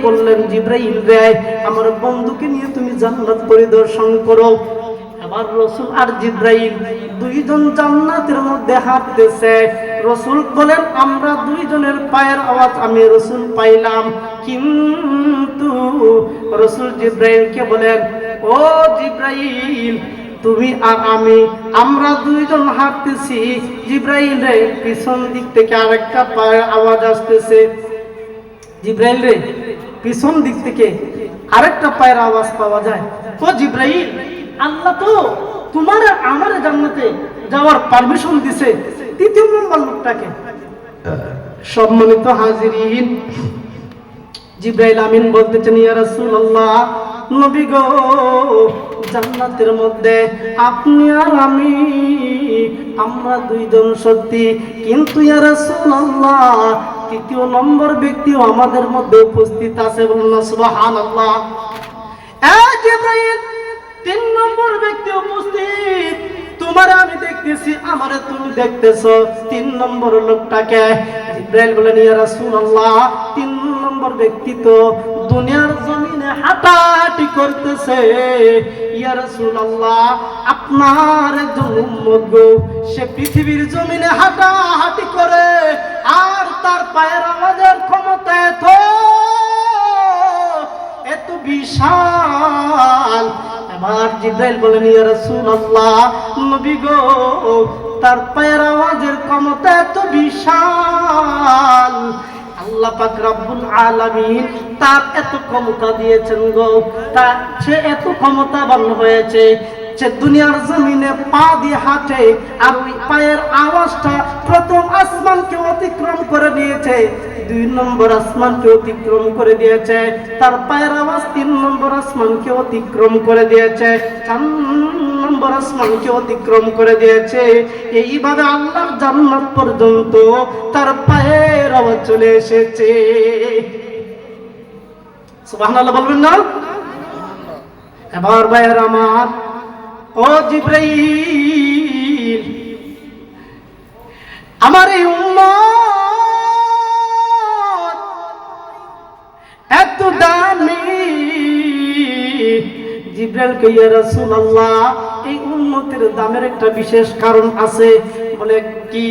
বললেন, জিবরাইল রে, আমার বন্ধুকে নিয়ে তুমি জান্নাত পরিদর্শন করো। আবার রাসূল আর জিবরাইল দুইজন জান্নাতের মধ্যে হাঁটতেছে। রাসূল বলেন, আমরা দুইজনের পায়ের আওয়াজ আমি রাসূল পাইলাম, কিন্তু রাসূল জিবরাইলকে বলেন, ও জিবরাইল, তুমি আর আমরা দুইজন হাঁটতেছি, জিবরাইল রে পিছন দিক থেকে আরেকটা পায়ের আওয়াজ আসতেছে। জিবরাইল রে পিছন দিক থেকে আরেকটা পায়ের আওয়াজ পাওয়া যায়। ও জিবরাইল, আল্লাহ তো তোমার আমার জান্নাতে যাওয়ার পারমিশন দিছে, তৃতীয় নম্বর লোকটাকে। সম্মানিত হাজিরিন, জিবরাইল আমিন বলতেছেন, ইয়া রাসূলুল্লাহ, নবী গো, জান্নাতের মধ্যে আপনি আর আমরা দুইজন সত্যি, কিন্তু ইয়া রাসূলুল্লাহ, তৃতীয় নম্বর ব্যক্তিও আমাদের মধ্যে উপস্থিত আছে। বলুন না সুবহানাল্লাহ। জিবরাইল, তিন নম্বর ব্যক্তি উপস্থিত, তোমার আমি দেখতেছি, আমারে তুমি দেখতেছো, তিন নম্বর লোকটাকে। জিবরাইল বলেন, ইয়া রাসূলুল্লাহ, তিন নম্বর ব্যক্তি তো দুনিয়ার জমিনে হাঁটাহাঁটি করতেছে। ইয়া রাসূলুল্লাহ, আপনার একজন উম্মত গো, সে পৃথিবীর জমিনে হাঁটাহাঁটি করে, আর তার পায়ের আওয়াজের ক্ষমতা এত বিশাল। এবার জিবরাইল বলেন, ইয়া রাসূলুল্লাহ, নবী গো, তার পায়ের আওয়াজের ক্ষমতা এত বিশাল, আল্লাহ পাক রব্বুল আলামিন তার এত ক্ষমতা দিয়েছেন গো, সে এত ক্ষমতাবান হয়েছে, সে দুনিয়ার জমিনে পা দিয়ে হাঁটে, আর ওই পায়ের আওয়াজটা প্রথম আসমানকে অতিক্রম করে নিয়েছে, দুই নম্বর আসমানকে অতিক্রম করে দিয়েছে, তার পায়ের আওয়াজ তিন নম্বর আসমানকে অতিক্রম করে দিয়েছে, চার নম্বর আসমানকে অতিক্রম করে দিয়েছে। এইভাবে আল্লাহর জান্নাত পর্যন্ত তার পায়ের আওয়াজ চলে এসেছে। সুবহানাল্লাহ বলবেন না? এবার ভাইয়ের আমার, ও জিবরাইল, আমার এই উম্মত এত দামি। জিবরাইল কে, ইয়া রাসূলুল্লাহ, এই উম্মতের দামের একটা বিশেষ কারণ আছে। বলে কি?